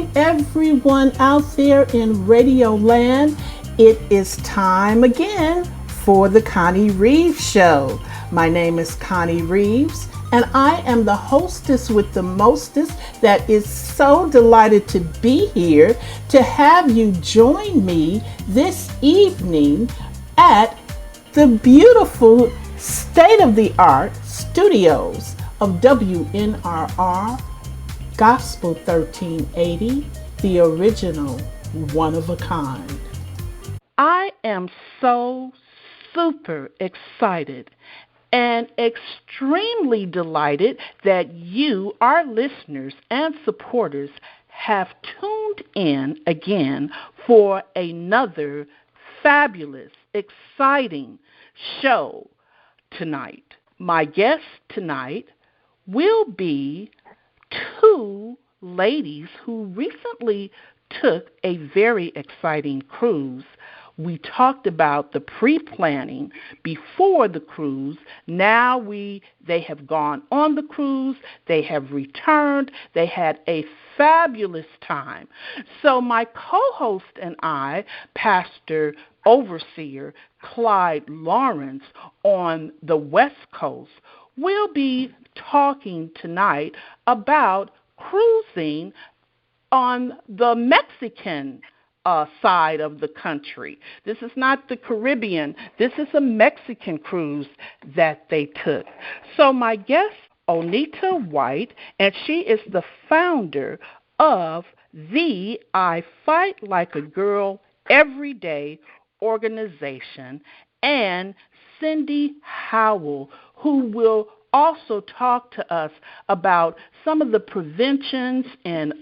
right, everyone out there in Radio Land, it is time again for the Connie Reeves Show. My name is Connie Reeves, and I am the hostess with the mostest that is so delighted to be here to have you join me this evening at the beautiful state-of-the-art studios of WNRR Gospel 1380, the original, one of a kind. I am so super excited and extremely delighted that you, our listeners and supporters, have tuned in again for another fabulous, exciting show tonight. My guest tonight will be two ladies who recently took a very exciting cruise. We talked about the pre-planning before the cruise. Now they have gone on the cruise. They have returned. They had a fabulous time. So my co-host and I, Pastor Overseer Clyde Lawrence on the West Coast, will be talking tonight about cruising on the Mexican side of the country. This is not the Caribbean. This is a Mexican cruise that they took. So my guest, Oneita White, and she is the founder of the I Fight Like a Girl Every Day organization, and Cindy Howell, who will also talk to us about some of the preventions and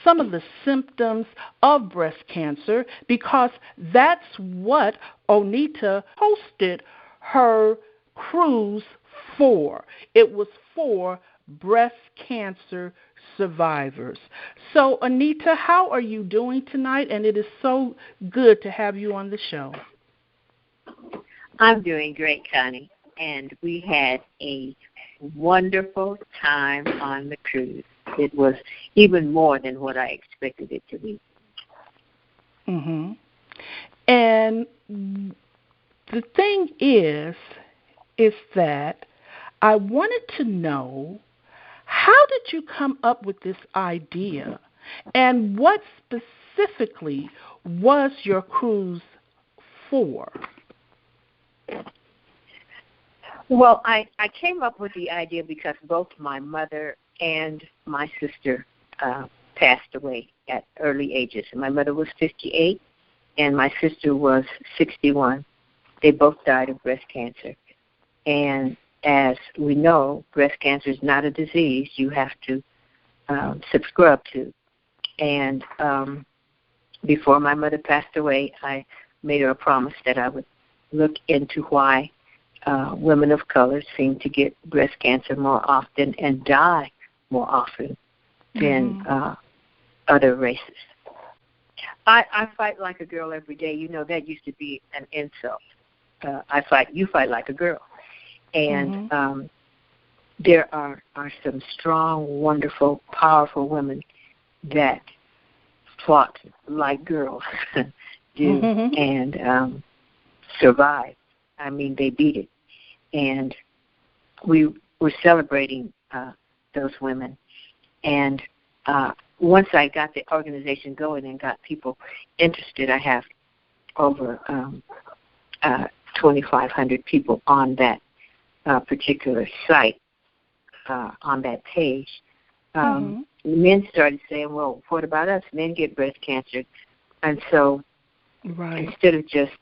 some of the symptoms of breast cancer, because that's what Oneita hosted her cruise for. It was for breast cancer survivors. So, Oneita, how are you doing tonight? And it is so good to have you on the show. I'm doing great, Connie, and we had a wonderful time on the cruise. It was even more than what I expected it to be. Mm-hmm. And the thing is that I wanted to know, how did you come up with this idea, and what specifically was your cruise for? Well, I came up with the idea because both my mother and my sister passed away at early ages. My mother was 58, and my sister was 61. They both died of breast cancer. And as we know, breast cancer is not a disease you have to subscribe to. And before my mother passed away, I made her a promise that I would look into why women of color seem to get breast cancer more often and die more often than other races. I fight like a girl every day. You know, that used to be an insult. You fight like a girl. And there are some strong, wonderful, powerful women that fought like girls do and survived. I mean, they beat it. And we were celebrating those women. And once I got the organization going and got people interested, I have over 2,500 people on that particular site, on that page. Men started saying, well, what about us? Men get breast cancer. And so instead of just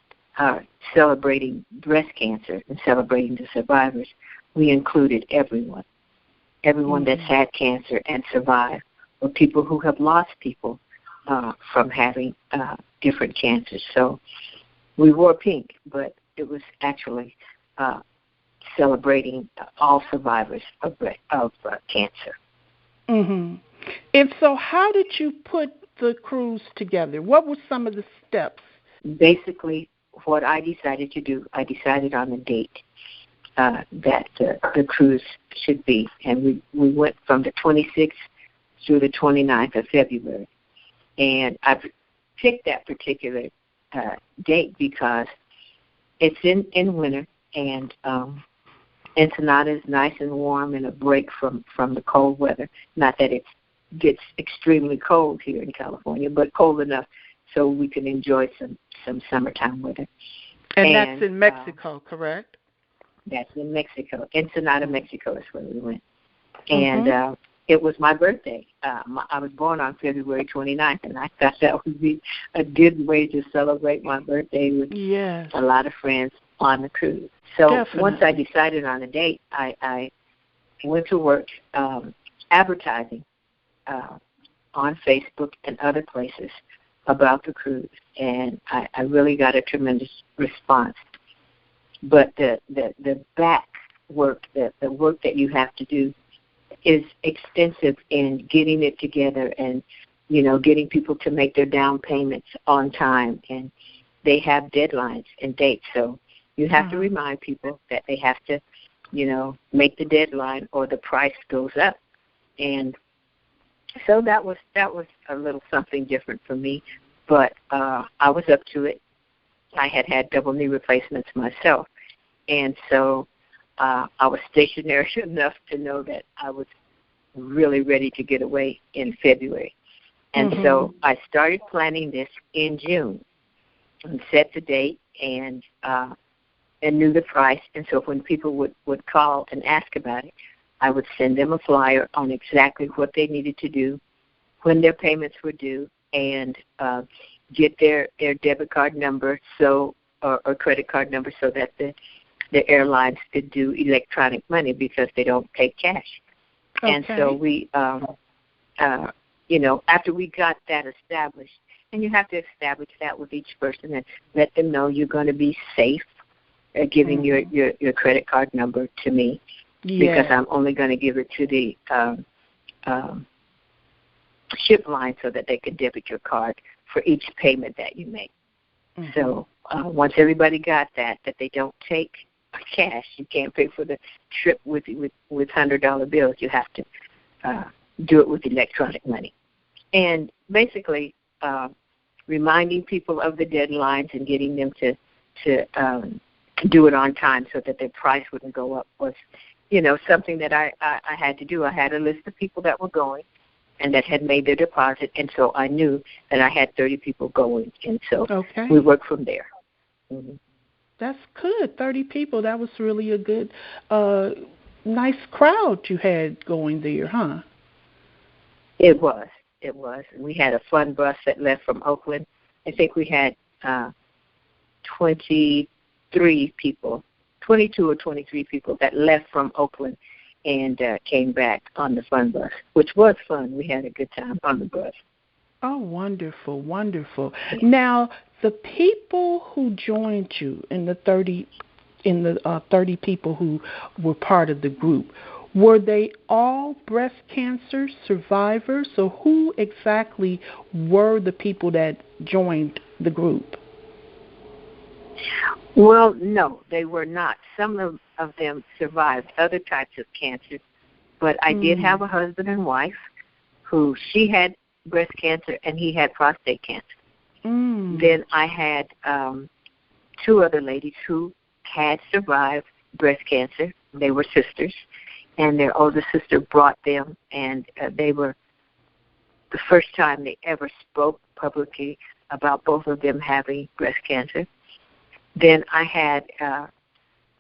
celebrating breast cancer and celebrating the survivors, we included everyone that's had cancer and survived, or people who have lost people from having different cancers. So we wore pink, but it was actually celebrating all survivors of cancer. And so how did you put the cruise together? What were some of the steps? Basically, what I decided to do, I decided on the date that the cruise should be. And we went from the 26th through the 29th of February. And I picked that particular date because it's in winter, and Ensenada is nice and warm and a break from the cold weather. Not that it gets extremely cold here in California, but cold enough so we can enjoy some summertime weather. And that's in Mexico, correct? That's in Mexico. Ensenada, Mexico is where we went. And it was my birthday. I was born on February 29th, and I thought that would be a good way to celebrate my birthday with a lot of friends on the cruise. So once I decided on a date, I went to work advertising on Facebook and other places about the cruise, and I really got a tremendous response. But the back work, the work that you have to do is extensive in getting it together and, getting people to make their down payments on time, and they have deadlines and dates. So you have to remind people that they have to, make the deadline or the price goes up. And so that was a little something different for me, but I was up to it. I had double knee replacements myself, and so I was stationary enough to know that I was really ready to get away in February. And so I started planning this in June and set the date and knew the price. And so when people would call and ask about it, I would send them a flyer on exactly what they needed to do, when their payments were due, and get their debit card number or credit card number so that the airlines could do electronic money because they don't take cash. Okay. And so we, after we got that established, and you have to establish that with each person and let them know you're going to be safe giving your credit card number to me, because I'm only going to give it to the ship line so that they can debit your card for each payment that you make. So once everybody got that they don't take cash, you can't pay for the trip with $100 bills. You have to do it with electronic money. And basically reminding people of the deadlines and getting them to do it on time so that their price wouldn't go up was, something that I had to do. I had a list of people that were going and that had made their deposit, and so I knew that I had 30 people going, and so we worked from there. That's good, 30 people. That was really a good, nice crowd you had going there, huh? It was. We had a fun bus that left from Oakland. I think we had 23 people, 22 or 23 people that left from Oakland and came back on the fun bus, which was fun. We had a good time on the bus. Oh, wonderful, wonderful. Now, the people who joined you in the 30 people who were part of the group, were they all breast cancer survivors, or who exactly were the people that joined the group? Well, no, they were not. Some of them survived other types of cancer, but I did have a husband and wife who she had breast cancer and he had prostate cancer. Then I had two other ladies who had survived breast cancer. They were sisters, and their older sister brought them, and they were the first time they ever spoke publicly about both of them having breast cancer. Then I had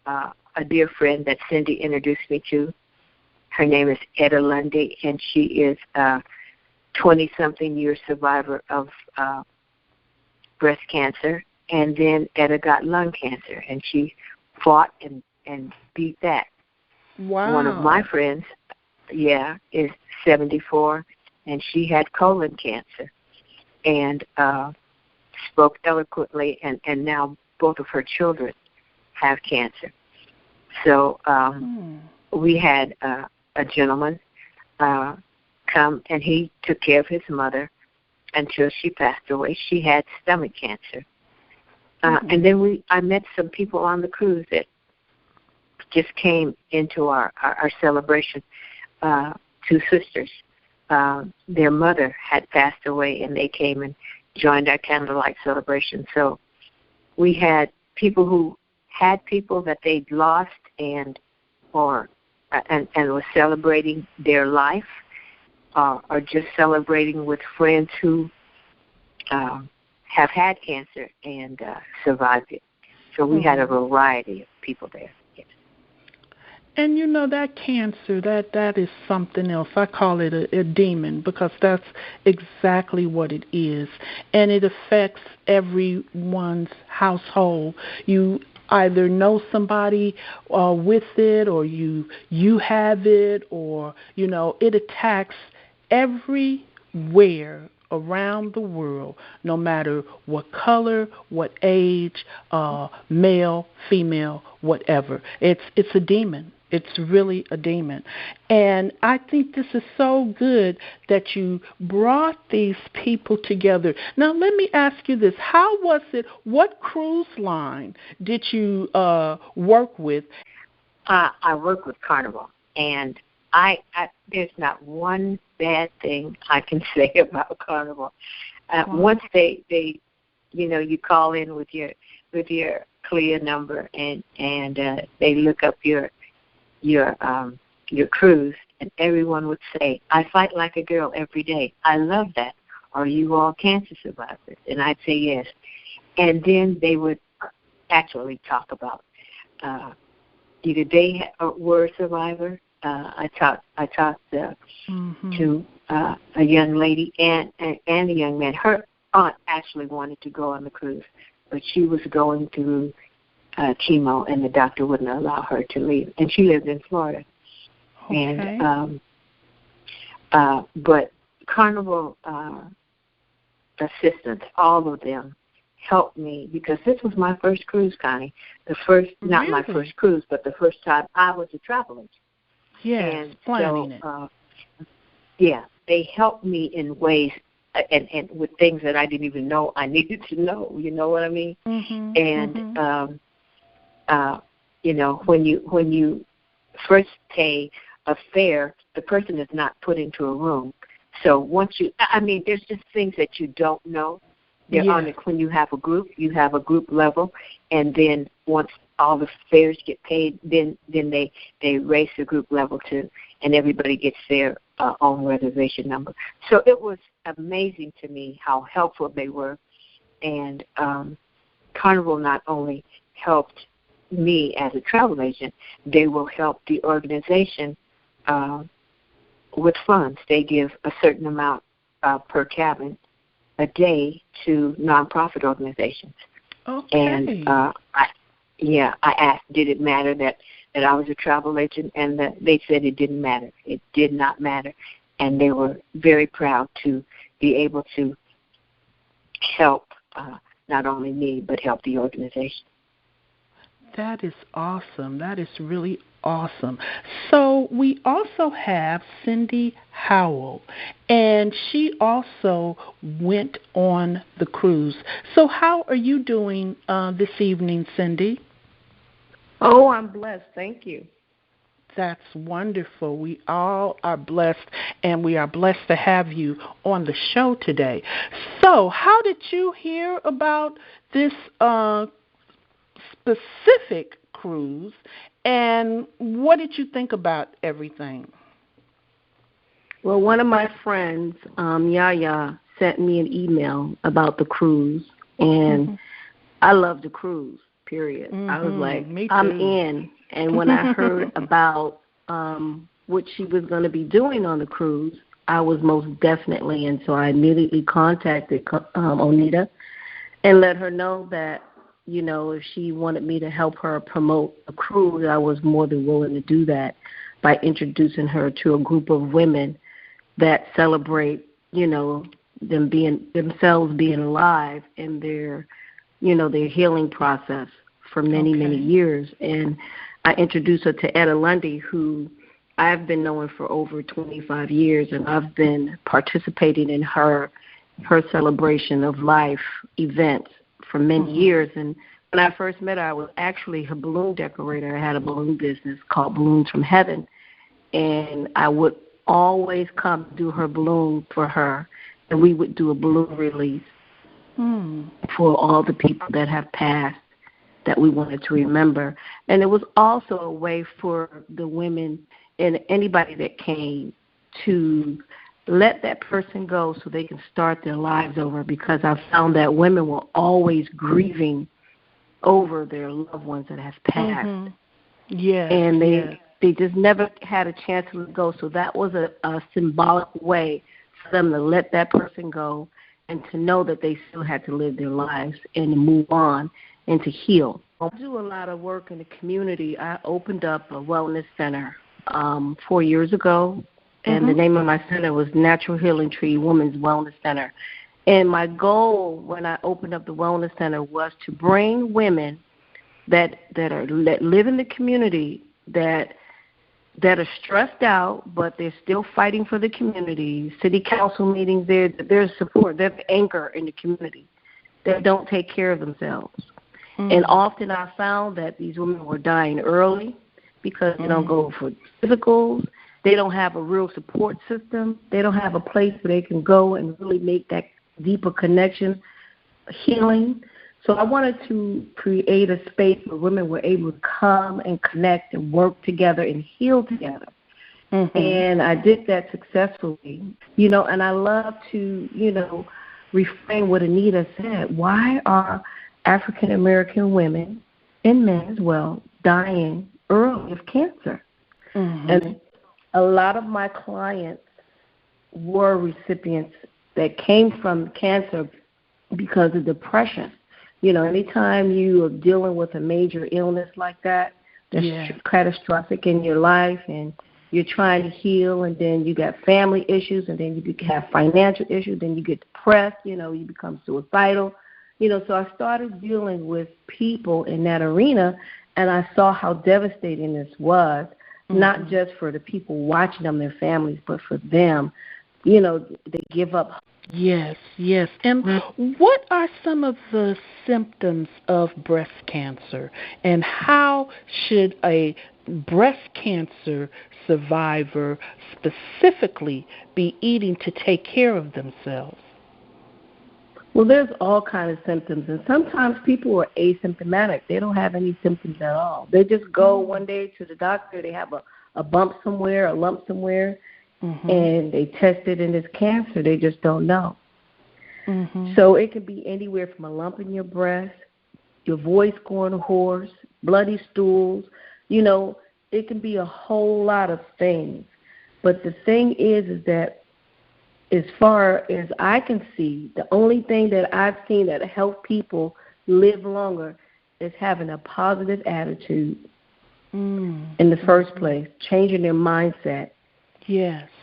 a dear friend that Cindy introduced me to. Her name is Etta Lundy, and she is a 20-something year survivor of breast cancer. And then Etta got lung cancer, and she fought and beat that. Wow. One of my friends, is 74, and she had colon cancer and spoke eloquently, and now both of her children have cancer. So we had a gentleman come, and he took care of his mother until she passed away. She had stomach cancer. And then I met some people on the cruise that just came into our celebration, two sisters. their mother had passed away, and they came and joined our candlelight celebration. So we had people who had people that they'd lost and were celebrating their life, or just celebrating with friends who have had cancer and survived it. So we had a variety of people there. Yes. And that cancer, that is something else. I call it a demon, because that's exactly what it is. And it affects everyone's household. You either know somebody with it, or you have it, or it attacks everywhere around the world, no matter what color, what age, male, female, whatever. It's a demon. It's really a demon. And I think this is so good that you brought these people together. Now, let me ask you this. How was it? What cruise line did you work with? I work with Carnival, and I there's not one bad thing I can say about Carnival. Once they you call in with your CLIA number, and they look up your cruise, and everyone would say, "I fight like a girl every day. I love that. Are you all cancer survivors?" And I'd say yes. And then they would actually talk about either they were a survivor. I talked to a young lady and a young man. Her aunt actually wanted to go on the cruise, but she was going through chemo, and the doctor wouldn't allow her to leave. And she lived in Florida. Okay. And but Carnival assistants, all of them, helped me, because this was my first cruise, Connie. Not my first cruise, but the first time I was a travel agent. Yes, and planning so, they helped me in ways and with things that I didn't even know I needed to know. You know what I mean? And when you first pay a fare, the person is not put into a room. So once there's just things that you don't know. When you have a group level, and then once all the fares get paid, then they raise the group level too, and everybody gets their own reservation number. So it was amazing to me how helpful they were, and Carnival not only helped me as a travel agent, they will help the organization with funds. They give a certain amount per cabin a day to nonprofit organizations. Okay. And I asked, did it matter that I was a travel agent, and they said it didn't matter. It did not matter, and they were very proud to be able to help not only me but help the organization. That is awesome. That is really awesome. So we also have Cindy Howell, and she also went on the cruise. So how are you doing this evening, Cindy? Oh, I'm blessed. Thank you. That's wonderful. We all are blessed, and we are blessed to have you on the show today. So how did you hear about this specific cruise, and what did you think about everything? Well, one of my friends, Yaya, sent me an email about the cruise, and I love the cruise, period. I was like, I'm in. And when I heard about what she was going to be doing on the cruise, I was most definitely in. So I immediately contacted Oneita and let her know that, if she wanted me to help her promote a cruise, I was more than willing to do that by introducing her to a group of women that celebrate, themselves being alive and their healing process for many, many years. And I introduced her to Etta Lundy, who I've been knowing for over 25 years, and I've been participating in her celebration of life events for many years. And when I first met her, I was actually her balloon decorator. I had a balloon business called Balloons from Heaven, and I would always come do her balloon for her, and we would do a balloon release for all the people that have passed that we wanted to remember. And it was also a way for the women and anybody that came to let that person go so they can start their lives over, because I found that women were always grieving over their loved ones that have passed. Yes, and they just never had a chance to let go. So that was a symbolic way for them to let that person go and to know that they still had to live their lives and to move on and to heal. I do a lot of work in the community. I opened up a wellness center 4 years ago, and the name of my center was Natural Healing Tree Women's Wellness Center. And my goal when I opened up the wellness center was to bring women that live in the community that are stressed out, but they're still fighting for the community. City council meetings, there's support, there's anchor in the community that don't take care of themselves. And often I found that these women were dying early because they don't go for physicals. They don't have a real support system. They don't have a place where they can go and really make that deeper connection, healing. So I wanted to create a space where women were able to come and connect and work together and heal together. And I did that successfully. And I love to, reframe what Anita said. Why are African American women and men as well dying early of cancer? And a lot of my clients were recipients that came from cancer because of depression. Anytime you are dealing with a major illness like that, that's catastrophic in your life, and you're trying to heal, and then you got family issues, and then you have financial issues, then you get depressed, you become suicidal. So I started dealing with people in that arena, and I saw how devastating this was, not just for the people watching them, their families, but for them. They give up. Yes. And what are some of the symptoms of breast cancer, and how should a breast cancer survivor specifically be eating to take care of themselves? Well, there's all kinds of symptoms, and sometimes people are asymptomatic. They don't have any symptoms at all. They just go one day to the doctor. They have a bump somewhere, a lump somewhere, and they test it and it's cancer. They just don't know. So it can be anywhere from a lump in your breast, your voice going hoarse, bloody stools. It can be a whole lot of things. But the thing is that as far as I can see, the only thing that I've seen that help people live longer is having a positive attitude in the first place, changing their mindset,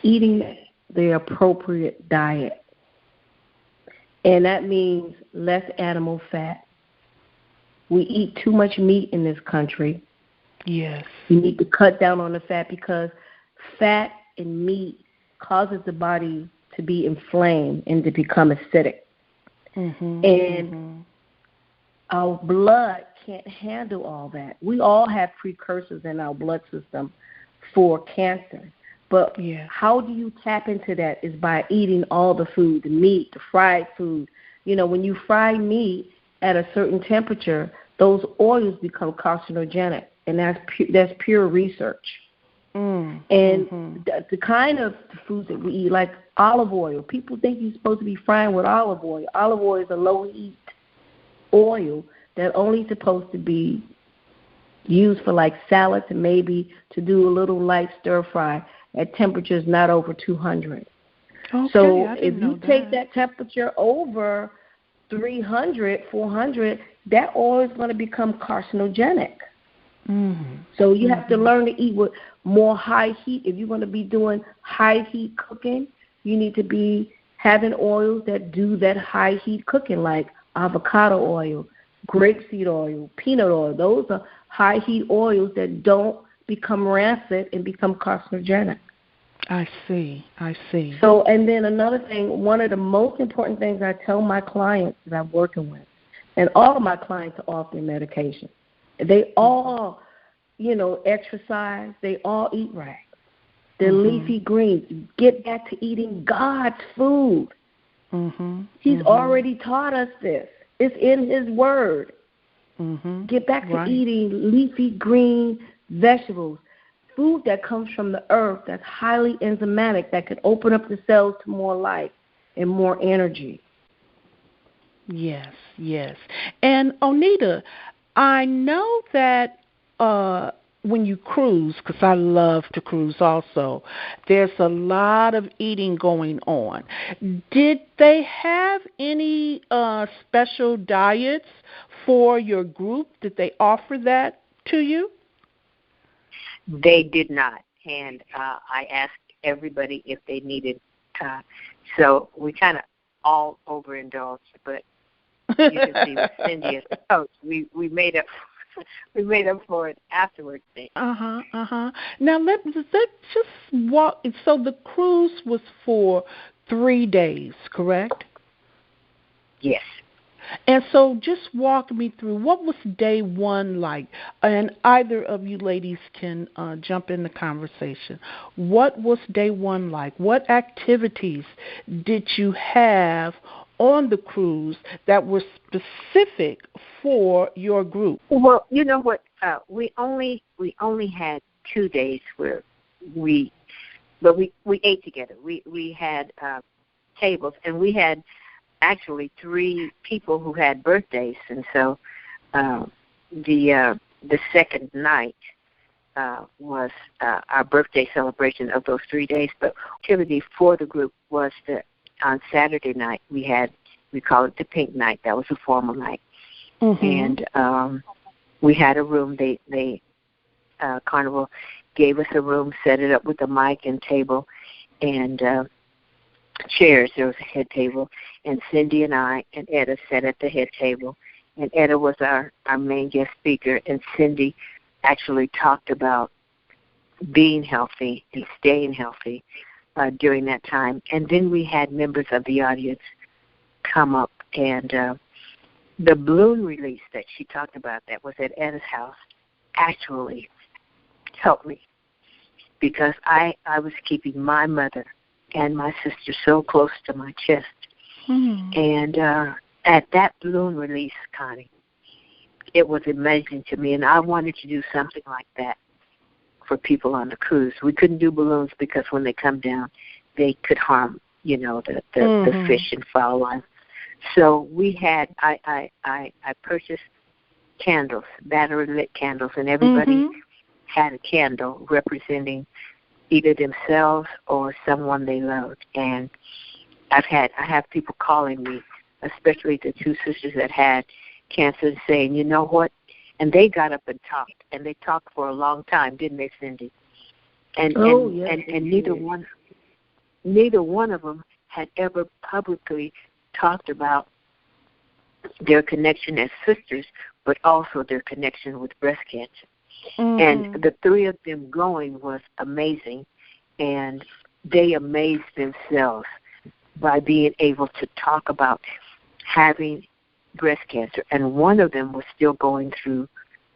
eating the appropriate diet. And that means less animal fat. We eat too much meat in this country. Yes. We need to cut down on the fat, because fat and meat causes the body to be inflamed and to become acidic. And our blood can't handle all that. We all have precursors in our blood system for cancer. But how do you tap into that is by eating all the food, the meat, the fried food. When you fry meat at a certain temperature, those oils become carcinogenic, and that's pure research. And the kind of foods that we eat, like olive oil, people think you're supposed to be frying with olive oil. Olive oil is a low-heat oil that only supposed to be used for like salads and maybe to do a little light stir fry at temperatures not over 200. So if you take that temperature over 300, 400, that oil is going to become carcinogenic. So you have to learn to eat with more high heat. If you're going to be doing high heat cooking, you need to be having oils that do that high heat cooking, like avocado oil, grapeseed oil, peanut oil. Those are high heat oils that don't become rancid and become carcinogenic. I see. So, and then another thing, one of the most important things I tell my clients that I'm working with, and all of my clients are off their medication. They all, exercise. They all eat right. the leafy greens. Get back to eating God's food. He's already taught us this. It's in His Word. Get back to eating leafy green vegetables, food that comes from the earth that's highly enzymatic, that can open up the cells to more life and more energy. Yes, yes. And Oneita, I know that when you cruise, because I love to cruise also, there's a lot of eating going on. Did they have any special diets for your group? Did they offer that to you? They did not. And I asked everybody if they needed. So we kind of all overindulged, but you can see with Cindy as the coach, we made up. We made up for it afterwards. Now let's just walk. So the cruise was for 3 days, correct? Yes. And so just walk me through, what was day one like? And either of you ladies can jump in the conversation. What was day one like? What activities did you have on the cruise that were specific for your group? Well, you know what? We only had 2 days where we ate together. We had tables, and we had actually 3 people who had birthdays, and so the second night was our birthday celebration of those 3 days. But activity for the group was on Saturday night we call it the pink night. That was a formal night. And we had a room. They Carnival gave us a room, set it up with a mic and table and chairs. There was a head table, and Cindy and I and Etta sat at the head table, and Etta was our main guest speaker, and Cindy actually talked about being healthy and staying healthy during that time. And then we had members of the audience come up, and the balloon release that she talked about that was at Etta's house actually helped me, because I was keeping my mother and my sister so close to my chest. And at that balloon release, Connie, it was amazing to me, and I wanted to do something like that for people on the cruise. We couldn't do balloons because when they come down, they could harm, the fish and foul life. So we had, I purchased candles, battery lit candles, and everybody had a candle representing either themselves or someone they loved. And I have people calling me, especially the 2 sisters that had cancer, saying, you know what? And they got up and talked, and they talked for a long time, didn't they, Cindy? And neither one of them had ever publicly talked about their connection as sisters, but also their connection with breast cancer. And the 3 of them going was amazing, and they amazed themselves by being able to talk about having breast cancer. And one of them was still going through,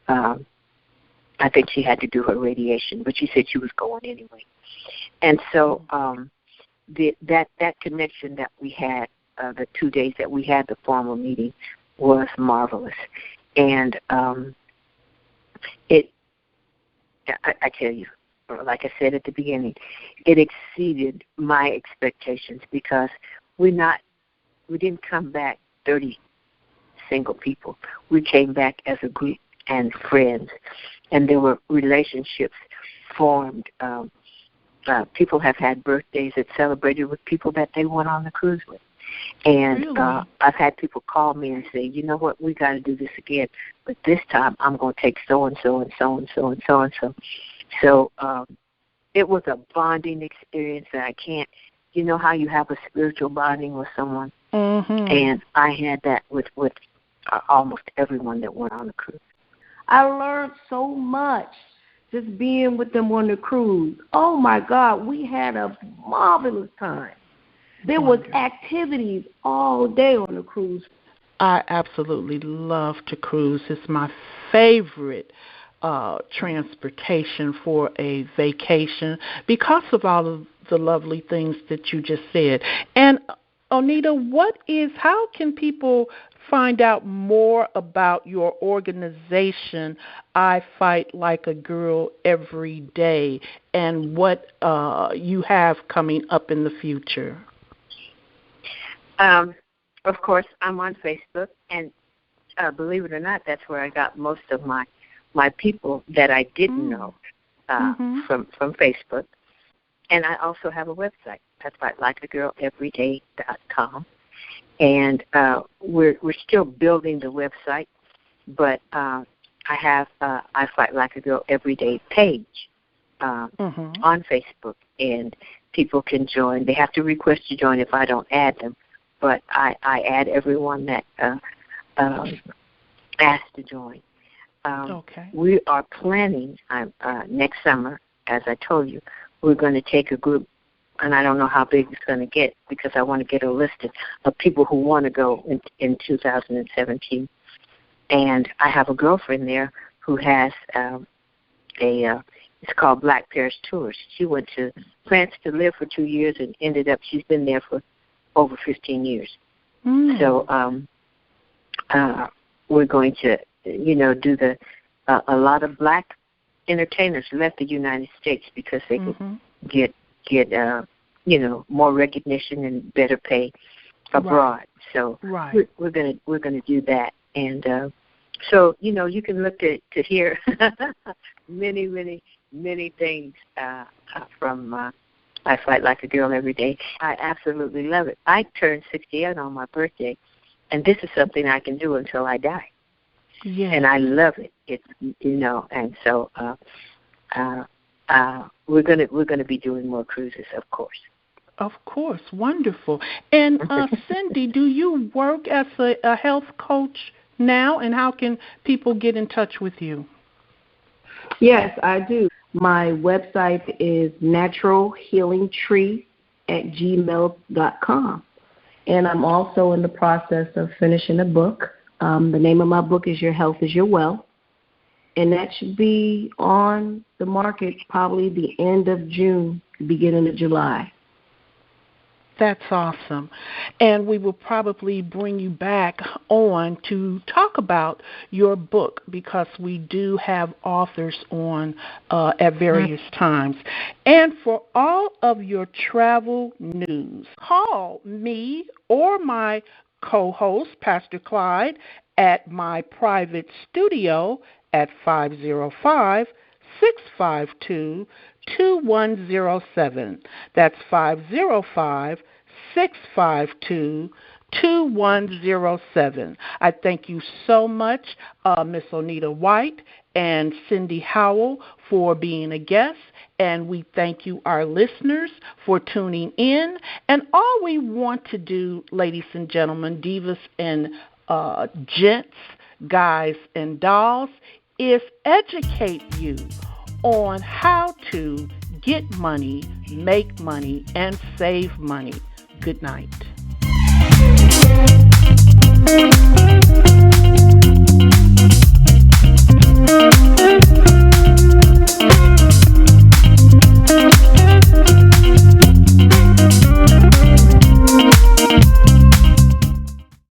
I think she had to do her radiation, but she said she was going anyway. And so that connection that we had, the 2 days that we had the formal meeting, was marvelous. And I tell you, like I said at the beginning, it exceeded my expectations, because we didn't come back 30 single people. We came back as a group and friends, and there were relationships formed. People have had birthdays that celebrated with people that they went on the cruise with. And really? I've had people call me and say, you know what, we got to do this again, but this time I'm going to take so-and-so and so-and-so and so-and-so. So it was a bonding experience that I can't, you know how you have a spiritual bonding with someone? And I had that with almost everyone that went on the cruise. I learned so much just being with them on the cruise. Oh, my God, we had a marvelous time. There was activities all day on the cruise. I absolutely love to cruise. It's my favorite transportation for a vacation because of all of the lovely things that you just said. And Oneita, how can people find out more about your organization, I Fight Like a Girl Every Day, and what you have coming up in the future? Of course, I'm on Facebook, and believe it or not, that's where I got most of my people that I didn't know from Facebook. And I also have a website, IFightLikeAGirlEveryday.com. And we're still building the website, but I have I Fight Like a Girl Everyday page on Facebook, and people can join. They have to request to join if I don't add them, but I add everyone that asked to join. Okay. We are planning next summer, as I told you, we're going to take a group, and I don't know how big it's going to get because I want to get a list of people who want to go in 2017. And I have a girlfriend there who has it's called Black Paris Tours. She went to France to live for 2 years and ended up, she's been there for over 15 years. So we're going to, do a lot of black entertainers left the United States because they could get more recognition and better pay abroad. Right. So we're gonna do that, and so you can look to hear many things from I Fight Like a Girl Every Day. I absolutely love it. I turned 68 on my birthday, and this is something I can do until I die. Yeah. And I love it. It's and so we're gonna be doing more cruises, of course. Of course, wonderful. And Cindy, do you work as a health coach now, and how can people get in touch with you? Yes, I do. My website is naturalhealingtree@gmail.com. And I'm also in the process of finishing a book. The name of my book is Your Health is Your Wealth. And that should be on the market probably the end of June, beginning of July. That's awesome. And we will probably bring you back on to talk about your book because we do have authors on at various times. And for all of your travel news, call me or my co-host, Pastor Clyde, at my private studio at 505-652-2107. That's 505-652-2107. I thank you so much, Miss Oneita White and Cindy Howell, for being a guest. And we thank you, our listeners, for tuning in. And all we want to do, ladies and gentlemen, divas and gents, guys and dolls, is educate you on how to get money, make money, and save money. Good night.